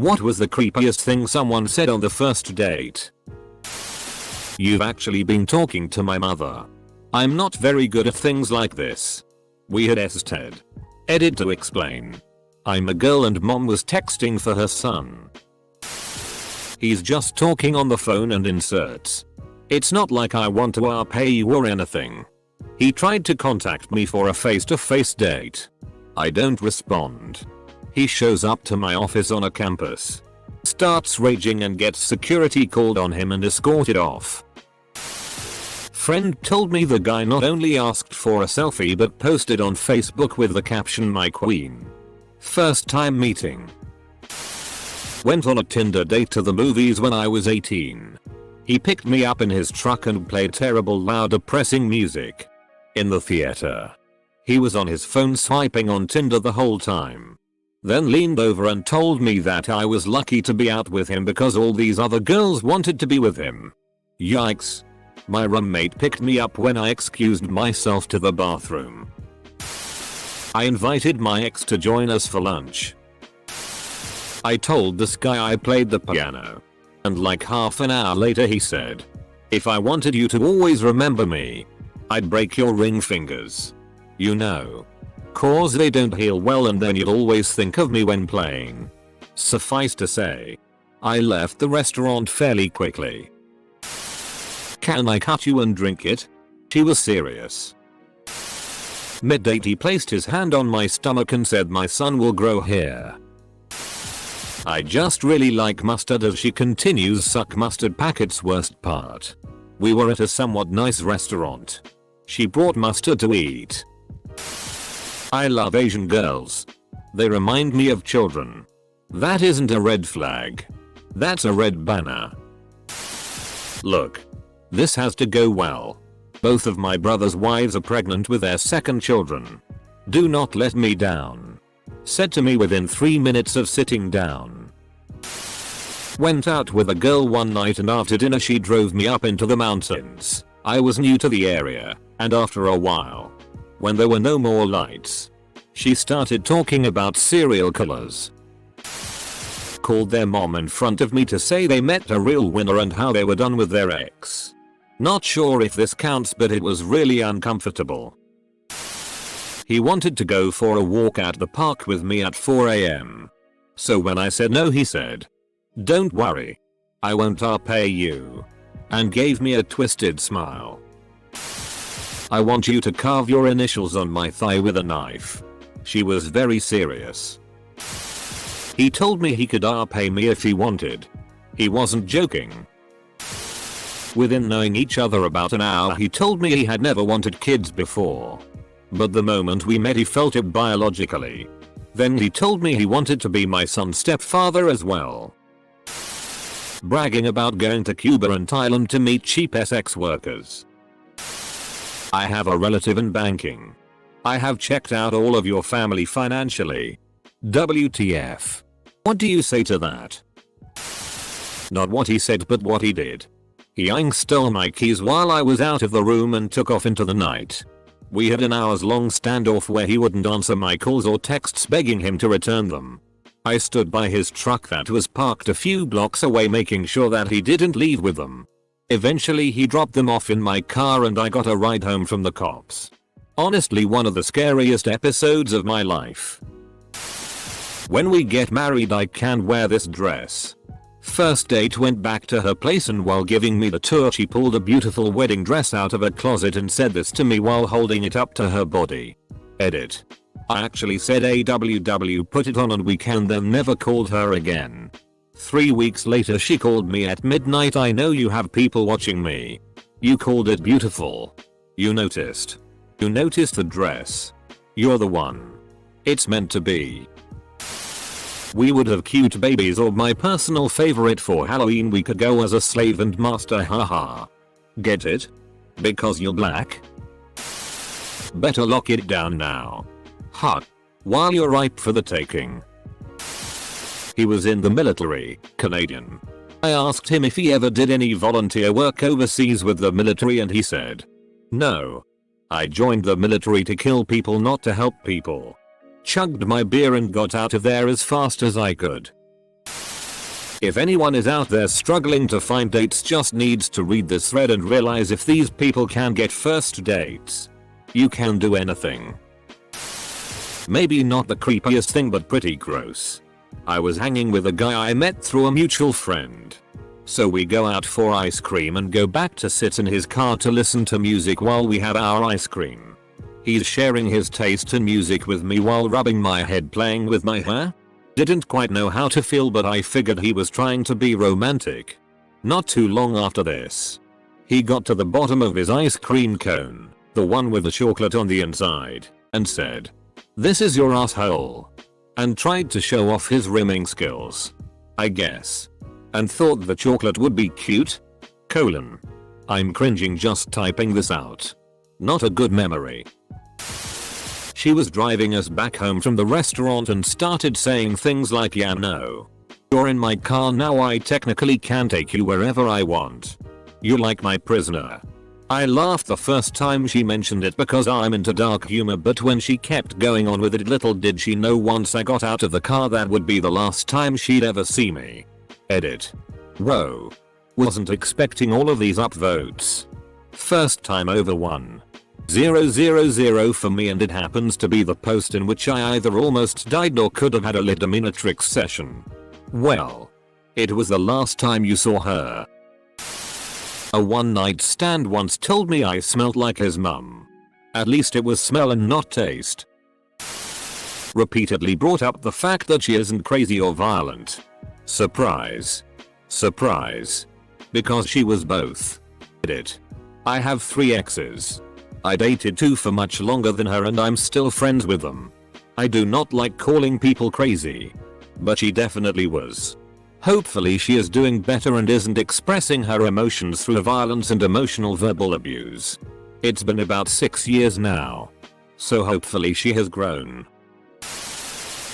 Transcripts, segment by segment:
What was the creepiest thing someone said on the first date? You've actually been talking to my mother. I'm not very good at things like this. We had STED. Edit to explain. I'm a girl and mom was texting for her son. He's just talking on the phone and inserts. It's not like I want to pay you or anything. He tried to contact me for a face-to-face date. I don't respond. He shows up to my office on a campus. Starts raging and gets security called on him and escorted off. Friend told me the guy not only asked for a selfie but posted on Facebook with the caption "My Queen." First time meeting. Went on a Tinder date to the movies when I was 18. He picked me up in his truck and played terrible loud depressing music. In the theater. He was on his phone swiping on Tinder the whole time. Then leaned over and told me that I was lucky to be out with him because all these other girls wanted to be with him. Yikes. My roommate picked me up when I excused myself to the bathroom. I invited my ex to join us for lunch. I told this guy I played the piano. And like half an hour later he said, "If I wanted you to always remember me, I'd break your ring fingers. You know. Cause they don't heal well and then you'd always think of me when playing." Suffice to say, I left the restaurant fairly quickly. "Can I cut you and drink it?" She was serious. Mid-date he placed his hand on my stomach and said my son will grow hair. I just really like mustard as she continues suck mustard packets. Worst part. We were at a somewhat nice restaurant. She brought mustard to eat. I love Asian girls. They remind me of children. That isn't a red flag. That's a red banner. Look. This has to go well. Both of my brother's wives are pregnant with their second children. Do not let me down. Said to me within 3 minutes of sitting down. Went out with a girl one night and after dinner she drove me up into the mountains. I was new to the area, and after a while, when there were no more lights, she started talking about serial killers. Called their mom in front of me to say they met a real winner and how they were done with their ex. Not sure if this counts but it was really uncomfortable. He wanted to go for a walk at the park with me at 4 AM. So when I said no he said, "Don't worry. I won't pay you." And gave me a twisted smile. "I want you to carve your initials on my thigh with a knife." She was very serious. He told me he could pay me if he wanted. He wasn't joking. Within knowing each other about an hour he told me he had never wanted kids before. But the moment we met he felt it biologically. Then he told me he wanted to be my son's stepfather as well. Bragging about going to Cuba and Thailand to meet cheap sex workers. I have a relative in banking. I have checked out all of your family financially. WTF. What do you say to that? Not what he said but what he did. He stole my keys while I was out of the room and took off into the night. We had an hours-long standoff where he wouldn't answer my calls or texts begging him to return them. I stood by his truck that was parked a few blocks away making sure that he didn't leave with them. Eventually he dropped them off in my car and I got a ride home from the cops. Honestly one of the scariest episodes of my life. When we get married I can't wear this dress. First date went back to her place and while giving me the tour she pulled a beautiful wedding dress out of a closet and said this to me while holding it up to her body. Edit. I actually said AWW put it on and we can then never called her again. 3 weeks later she called me at midnight. "I know you have people watching me. You called it beautiful. You noticed. You noticed the dress. You're the one. It's meant to be." We would have cute babies or my personal favorite for Halloween we could go as a slave and master, haha. Get it? Because you're black? Better lock it down now. Hot. While you're ripe for the taking. He was in the military, Canadian. I asked him if he ever did any volunteer work overseas with the military and he said, "No. I joined the military to kill people, not to help people." Chugged my beer and got out of there as fast as I could. If anyone is out there struggling to find dates, just needs to read this thread and realize if these people can get first dates, you can do anything. Maybe not the creepiest thing, but pretty gross. I was hanging with a guy I met through a mutual friend. So we go out for ice cream and go back to sit in his car to listen to music while we have our ice cream. He's sharing his taste in music with me while rubbing my head, playing with my hair. Didn't quite know how to feel, but I figured he was trying to be romantic. Not too long after this, he got to the bottom of his ice cream cone, the one with the chocolate on the inside, and said, "This is your asshole," and tried to show off his rimming skills, I guess, and thought the chocolate would be cute. I'm cringing just typing this out. Not a good memory. She was driving us back home from the restaurant and started saying things like, "Yeah, no, you're in my car now, I technically can take you wherever I want. You're like my prisoner." I laughed the first time she mentioned it because I'm into dark humor, but when she kept going on with it, little did she know once I got out of the car that would be the last time she'd ever see me. Edit. Whoa. Wasn't expecting all of these upvotes. First time over 1,000 for me, and it happens to be the post in which I either almost died or could have had a dominatrix session. Well, it was the last time you saw her. A one night stand once told me I smelled like his mum. At least it was smell and not taste. Repeatedly brought up the fact that she isn't crazy or violent. Surprise. Surprise. Because she was both. Edit. I have 3 exes. I dated 2 for much longer than her and I'm still friends with them. I do not like calling people crazy, but she definitely was. Hopefully she is doing better and isn't expressing her emotions through violence and emotional verbal abuse. It's been about 6 years now, so hopefully she has grown.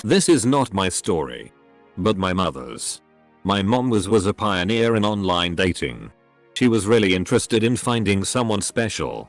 This is not my story, but my mother's. My mom was a pioneer in online dating. She was really interested in finding someone special.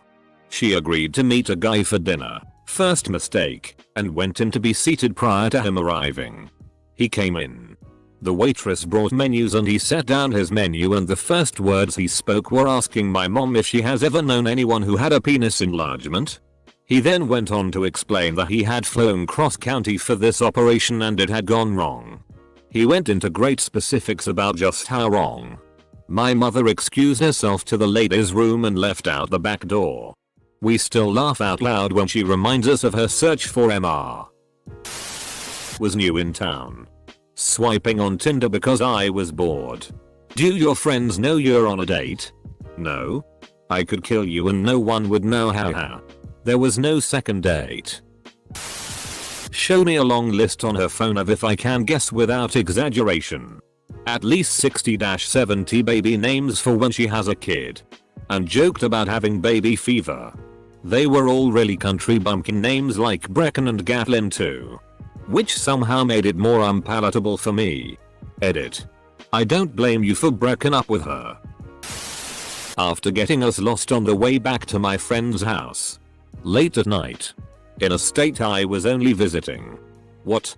She agreed to meet a guy for dinner, first mistake, and went in to be seated prior to him arriving. He came in. The waitress brought menus and he set down his menu, and the first words he spoke were asking my mom if she has ever known anyone who had a penis enlargement. He then went on to explain that he had flown cross county for this operation and it had gone wrong. He went into great specifics about just how wrong. My mother excused herself to the ladies' room and left out the back door. We still laugh out loud when she reminds us of her search for MR. Was new in town. Swiping on Tinder because I was bored. Do your friends know you're on a date? No. I could kill you and no one would know how. There was no second date. Show me a long list on her phone of, if I can guess without exaggeration, at least 60-70 baby names for when she has a kid. And joked about having baby fever. They were all really country bumpkin names like Brecken and Gatlin too, which somehow made it more unpalatable for me. Edit. I don't blame you for breaking up with her. After getting us lost on the way back to my friend's house, late at night, in a state I was only visiting. What?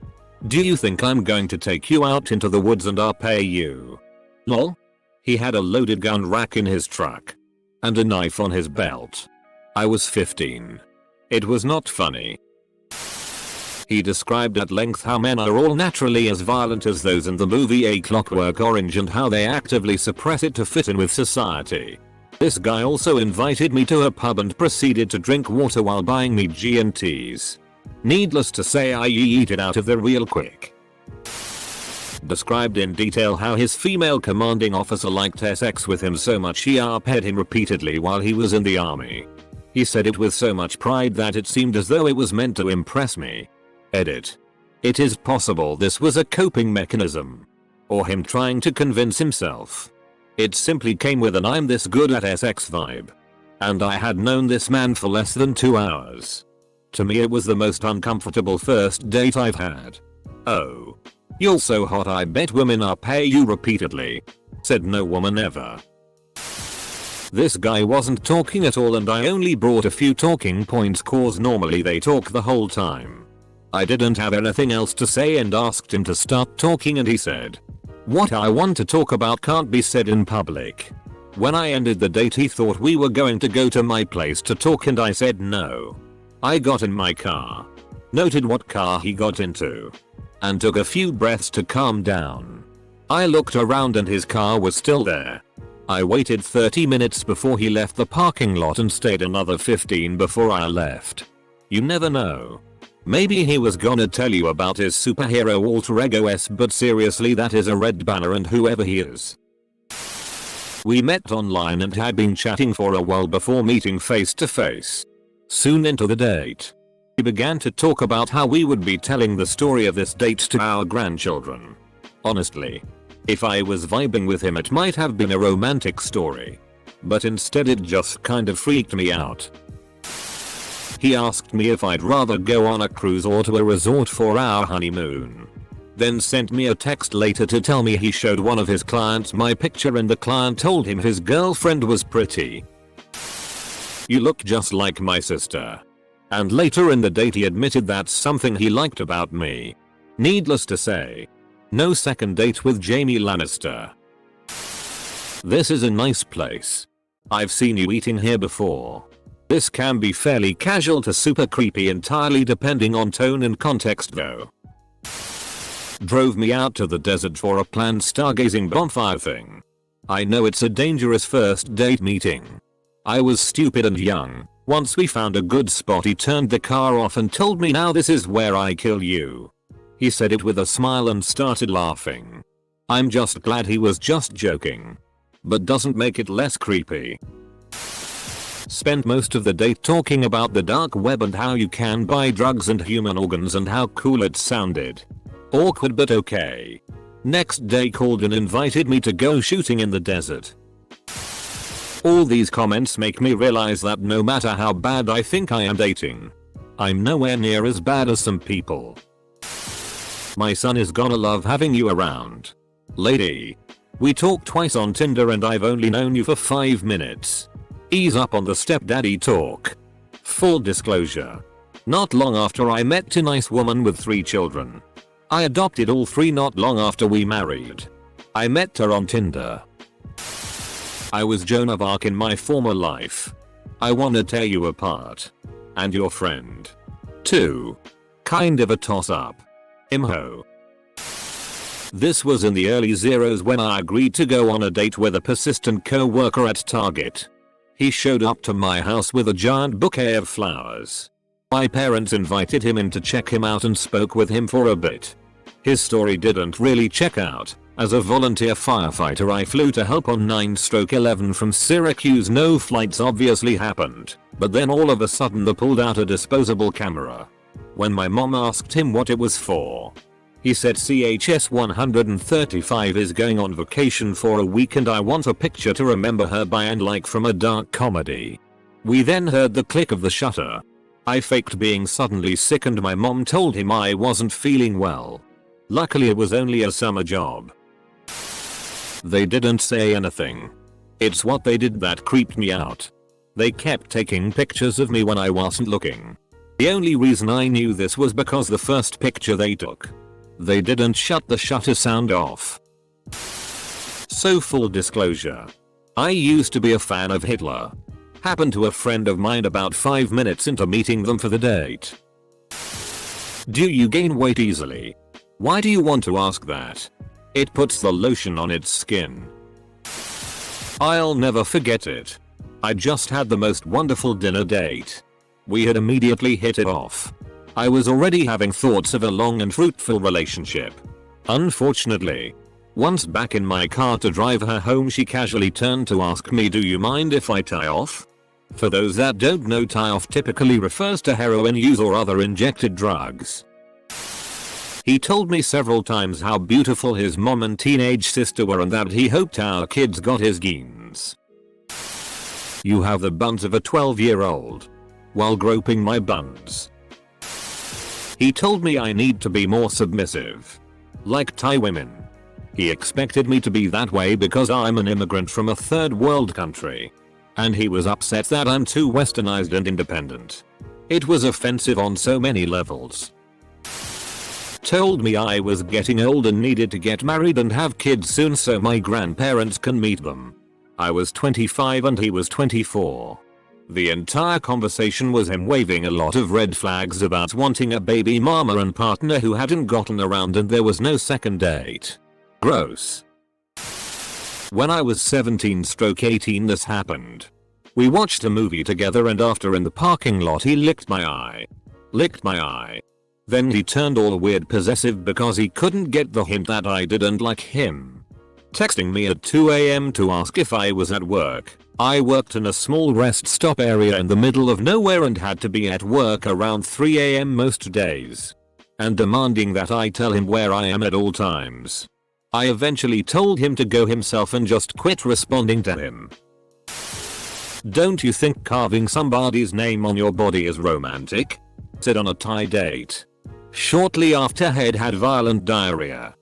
Do you think I'm going to take you out into the woods and I'll pay you? Lol. He had a loaded gun rack in his truck and a knife on his belt. I was 15. It was not funny. He described at length how men are all naturally as violent as those in the movie A Clockwork Orange and how they actively suppress it to fit in with society. This guy also invited me to a pub and proceeded to drink water while buying me G&Ts. Needless to say, I yeeted out of there real quick. Described in detail how his female commanding officer liked sex with him so much he arped him repeatedly while he was in the army. He said it with so much pride that it seemed as though it was meant to impress me. Edit. It is possible this was a coping mechanism, or him trying to convince himself. It simply came with an I'm this good at sex vibe. And I had known this man for less than 2 hours. To me it was the most uncomfortable first date I've had. Oh. You're so hot I bet women are pay you repeatedly. Said no woman ever. This guy wasn't talking at all and I only brought a few talking points cause normally they talk the whole time. I didn't have anything else to say and asked him to start talking and he said, What I want to talk about can't be said in public. When I ended the date he thought we were going to go to my place to talk and I said no. I got in my car, noted what car he got into, and took a few breaths to calm down. I looked around and his car was still there. I waited 30 minutes before he left the parking lot and stayed another 15 before I left. You never know. Maybe he was gonna tell you about his superhero alter ego but seriously that is a red banner and whoever he is. We met online and had been chatting for a while before meeting face to face. Soon into the date, we began to talk about how we would be telling the story of this date to our grandchildren. Honestly, if I was vibing with him it might have been a romantic story. But instead it just kind of freaked me out. He asked me if I'd rather go on a cruise or to a resort for our honeymoon. Then sent me a text later to tell me he showed one of his clients my picture and the client told him his girlfriend was pretty. You look just like my sister. And later in the date he admitted that's something he liked about me. Needless to say, no second date with Jamie Lannister. This is a nice place. I've seen you eating here before. This can be fairly casual to super creepy entirely depending on tone and context though. Drove me out to the desert for a planned stargazing bonfire thing. I know it's a dangerous first date meeting. I was stupid and young. Once we found a good spot he turned the car off and told me now this is where I kill you. He said it with a smile and started laughing. I'm just glad he was just joking. But doesn't make it less creepy. Spent most of the date talking about the dark web and how you can buy drugs and human organs and how cool it sounded. Awkward but okay. Next day called and invited me to go shooting in the desert. All these comments make me realize that no matter how bad I think I am dating, I'm nowhere near as bad as some people. My son is gonna love having you around. Lady. We talked twice on Tinder and I've only known you for 5 minutes. Ease up on the stepdaddy talk. Full disclosure. Not long after I met a nice woman with 3 children. I adopted all 3 not long after we married. I met her on Tinder. I was Joan of Arc in my former life. I wanna tear you apart. And your friend. too. Kind of a toss up. Imho. This was in the early zeros when I agreed to go on a date with a persistent co-worker at Target. He showed up to my house with a giant bouquet of flowers. My parents invited him in to check him out and spoke with him for a bit. His story didn't really check out. As a volunteer firefighter I flew to help on 9/11 from Syracuse. No flights obviously happened, but then all of a sudden they pulled out a disposable camera. When my mom asked him what it was for, he said CHS 135 is going on vacation for a week and I want a picture to remember her by and like from a dark comedy. We then heard the click of the shutter. I faked being suddenly sick and my mom told him I wasn't feeling well. Luckily it was only a summer job. They didn't say anything. It's what they did that creeped me out. They kept taking pictures of me when I wasn't looking. The only reason I knew this was because the first picture they took, they didn't shut the shutter sound off. So full disclosure. I used to be a fan of Hitler. Happened to a friend of mine about 5 minutes into meeting them for the date. Do you gain weight easily? Why do you want to ask that? It puts the lotion on its skin. I'll never forget it. I just had the most wonderful dinner date. We had immediately hit it off. I was already having thoughts of a long and fruitful relationship. Unfortunately, once back in my car to drive her home she casually turned to ask me, do you mind if I tie off? For those that don't know, tie off typically refers to heroin use or other injected drugs. He told me several times how beautiful his mom and teenage sister were and that he hoped our kids got his genes. You have the buns of a 12-year-old. While groping my buns. He told me I need to be more submissive. Like Thai women. He expected me to be that way because I'm an immigrant from a third world country. And he was upset that I'm too westernized and independent. It was offensive on so many levels. told me I was getting old and needed to get married and have kids soon so my grandparents can meet them. I was 25 and he was 24. The entire conversation was him waving a lot of red flags about wanting a baby mama and partner who hadn't gotten around, and there was no second date. Gross. When I was 17/18 this happened. We watched a movie together and after in the parking lot he licked my eye. Then he turned all weird possessive because he couldn't get the hint that I didn't like him. Texting me at 2 AM to ask if I was at work. I worked in a small rest stop area in the middle of nowhere and had to be at work around 3 AM most days. And demanding that I tell him where I am at all times. I eventually told him to go himself and just quit responding to him. Don't you think carving somebody's name on your body is romantic? Said on a Thai date. Shortly after head had violent diarrhea.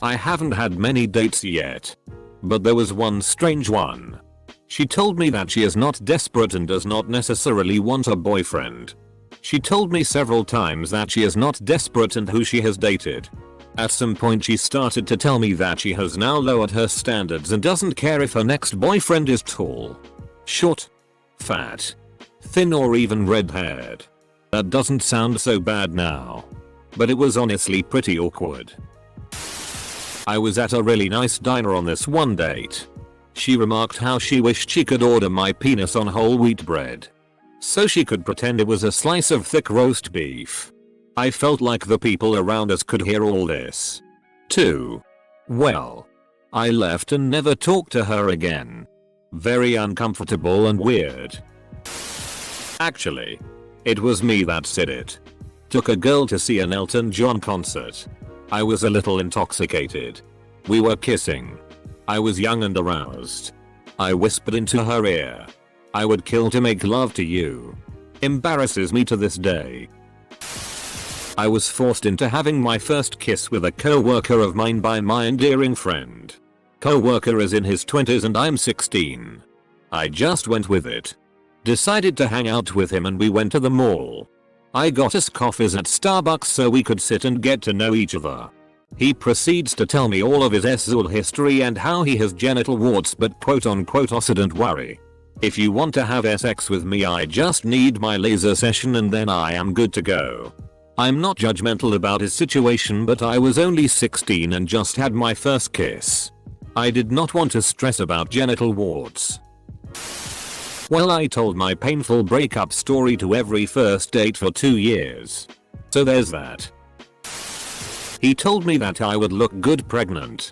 I haven't had many dates yet. But there was one strange one. She told me that she is not desperate and does not necessarily want a boyfriend. She told me several times that she is not desperate and who she has dated. At some point she started to tell me that she has now lowered her standards and doesn't care if her next boyfriend is tall, short, fat, thin or even red-haired. That doesn't sound so bad now. But it was honestly pretty awkward. I was at a really nice diner on this one date. She remarked how she wished she could order my penis on whole wheat bread. So she could pretend it was a slice of thick roast beef. I felt like the people around us could hear all this. too. Well, I left and never talked to her again. Very uncomfortable and weird. Actually, it was me that said it. Took a girl to see an Elton John concert. I was a little intoxicated. We were kissing. I was young and aroused. I whispered into her ear, "I would kill to make love to you." Embarrasses me to this day. I was forced into having my first kiss with a co-worker of mine by my endearing friend. Co-worker is in his 20s and I'm 16. I just went with it. Decided to hang out with him and we went to the mall. I got us coffees at Starbucks so we could sit and get to know each other. He proceeds to tell me all of his sexual history and how he has genital warts, but quote unquote "also don't worry. If you want to have sex with me, I just need my laser session and then I am good to go." I'm not judgmental about his situation, but I was only 16 and just had my first kiss. I did not want to stress about genital warts. Well, I told my painful breakup story to every first date for 2 years. So there's that. He told me that I would look good pregnant.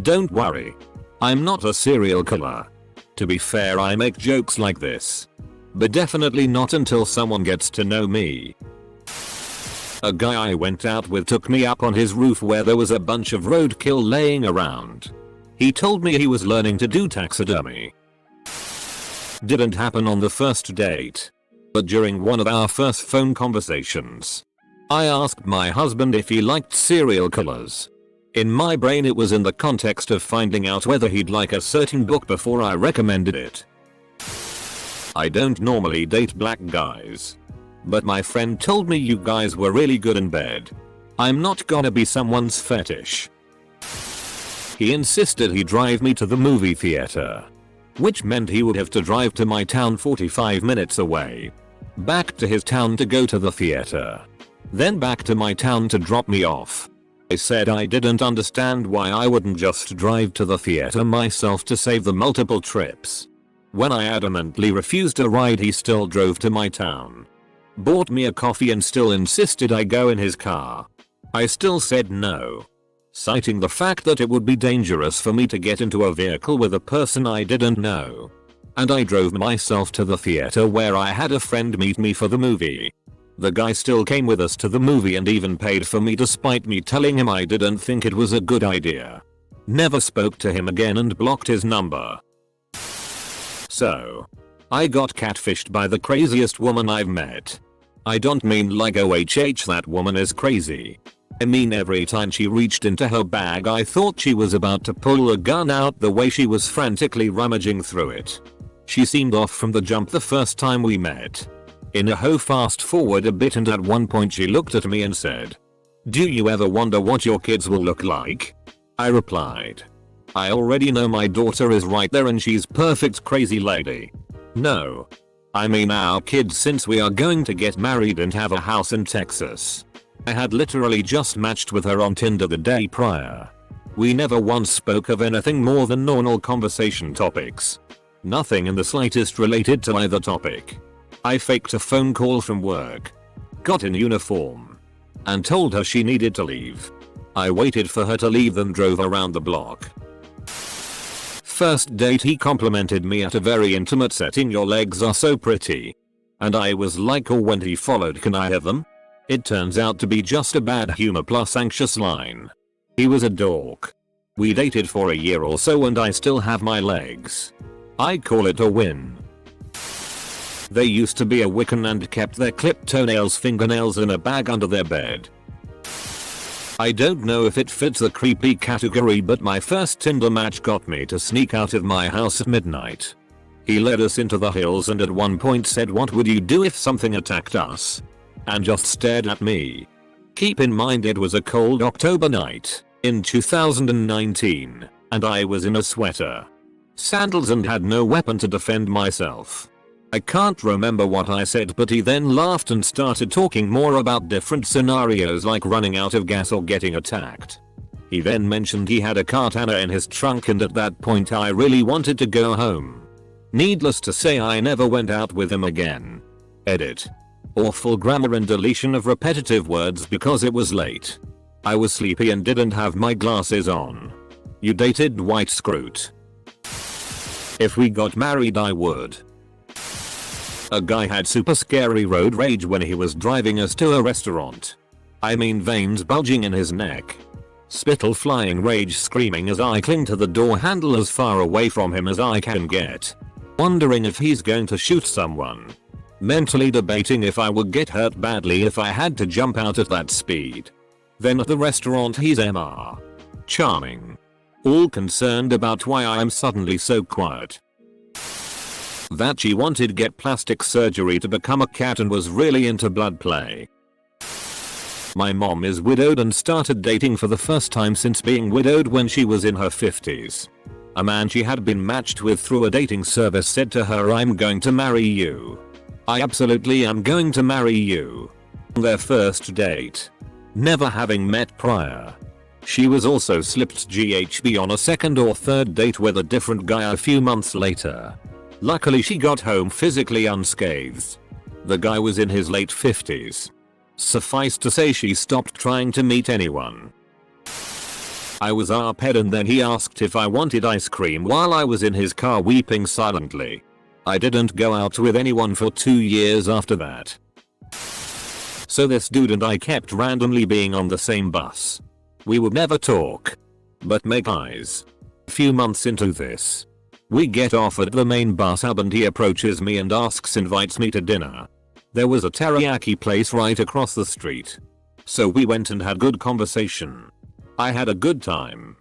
Don't worry. I'm not a serial killer. To be fair, I make jokes like this. But definitely not until someone gets to know me. A guy I went out with took me up on his roof where there was a bunch of roadkill laying around. He told me he was learning to do taxidermy. Didn't happen on the first date. But during one of our first phone conversations, I asked my husband if he liked serial killers. In my brain it was in the context of finding out whether he'd like a certain book before I recommended it. I don't normally date black guys. But my friend told me you guys were really good in bed. I'm not gonna be someone's fetish. He insisted he drive me to the movie theater. Which meant he would have to drive to my town 45 minutes away. Back to his town to go to the theater. Then back to my town to drop me off. I said I didn't understand why I wouldn't just drive to the theater myself to save the multiple trips. When I adamantly refused a ride, he still drove to my town. Bought me a coffee and still insisted I go in his car. I still said no, citing the fact that it would be dangerous for me to get into a vehicle with a person I didn't know. And I drove myself to the theater where I had a friend meet me for the movie. The guy still came with us to the movie and even paid for me despite me telling him I didn't think it was a good idea. Never spoke to him again and blocked his number. So, I got catfished by the craziest woman I've met. I don't mean like OHH that woman is crazy. I mean every time she reached into her bag I thought she was about to pull a gun out the way she was frantically rummaging through it. She seemed off from the jump the first time we met. In a hoe, fast forward a bit, and at one point she looked at me and said, "Do you ever wonder what your kids will look like?" I replied, "I already know, my daughter is right there and she's perfect, crazy lady." No. I mean our kids, since we are going to get married and have a house in Texas. I had literally just matched with her on Tinder the day prior. We never once spoke of anything more than normal conversation topics. Nothing in the slightest related to either topic. I faked a phone call from work, got in uniform, and told her she needed to leave. I waited for her to leave, then drove around the block. First date, he complimented me at a very intimate setting, "Your legs are so pretty." And I was like, oh, when he followed, "Can I have them?" It turns out to be just a bad humor plus anxious line. He was a dork. We dated for a year or so and I still have my legs. I call it a win. They used to be a Wiccan and kept their clipped toenails, fingernails in a bag under their bed. I don't know if it fits the creepy category, but my first Tinder match got me to sneak out of my house at midnight. He led us into the hills and at one point said, "What would you do if something attacked us?" and just stared at me. Keep in mind it was a cold October night in 2019 and I was in a sweater, sandals, and had no weapon to defend myself. I can't remember what I said, but he then laughed and started talking more about different scenarios like running out of gas or getting attacked. He then mentioned he had a katana in his trunk, and at that point I really wanted to go home. Needless to say, I never went out with him again. Edit. Awful grammar and deletion of repetitive words because it was late. I was sleepy and didn't have my glasses on. You dated White Scroot? If we got married I would. A guy had super scary road rage when he was driving us to a restaurant. I mean, veins bulging in his neck. Spittle flying, rage screaming as I cling to the door handle as far away from him as I can get. Wondering if he's going to shoot someone. Mentally debating if I would get hurt badly if I had to jump out at that speed. Then at the restaurant he's MR. Charming. All concerned about why I am suddenly so quiet. That she wanted to get plastic surgery to become a cat and was really into blood play. My mom is widowed and started dating for the first time since being widowed when she was in her 50s. A man she had been matched with through a dating service said to her, "I'm going to marry you." "I absolutely am going to marry you." Their first date. Never having met prior. She was also slipped GHB on a second or third date with a different guy a few months later. Luckily she got home physically unscathed. The guy was in his late 50s. Suffice to say she stopped trying to meet anyone. I was arped and then he asked if I wanted ice cream while I was in his car weeping silently. I didn't go out with anyone for 2 years after that. So this dude and I kept randomly being on the same bus. We would never talk, but make eyes. Few months into this, we get off at the main bus hub and he approaches me and invites me to dinner. There was a teriyaki place right across the street. So we went and had good conversation. I had a good time.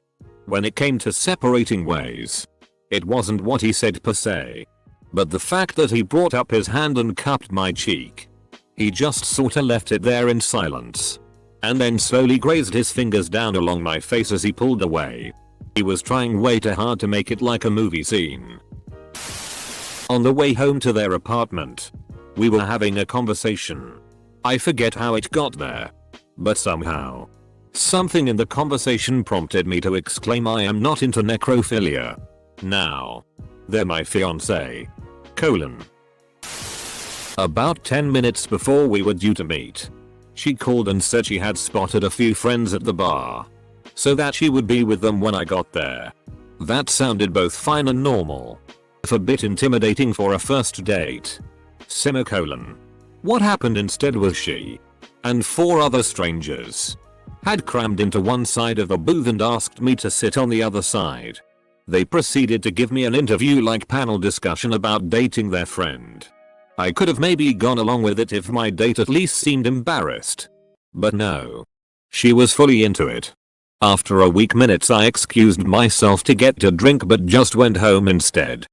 When it came to separating ways, it wasn't what he said per se, but the fact that he brought up his hand and cupped my cheek. He just sorta left it there in silence, and then slowly grazed his fingers down along my face as he pulled away. He was trying way too hard to make it like a movie scene. On the way home to their apartment, we were having a conversation. I forget how it got there, but somehow, something in the conversation prompted me to exclaim, "I am not into necrophilia." Now, they're my fiancé. About 10 minutes before we were due to meet, she called and said she had spotted a few friends at the bar, so that she would be with them when I got there. That sounded both fine and normal. A bit intimidating for a first date. What happened instead was she and 4 other strangers had crammed into one side of the booth and asked me to sit on the other side. They proceeded to give me an interview-like panel discussion about dating their friend. I could have maybe gone along with it if my date at least seemed embarrassed. But no. She was fully into it. After a weak minutes I excused myself to get a drink but just went home instead.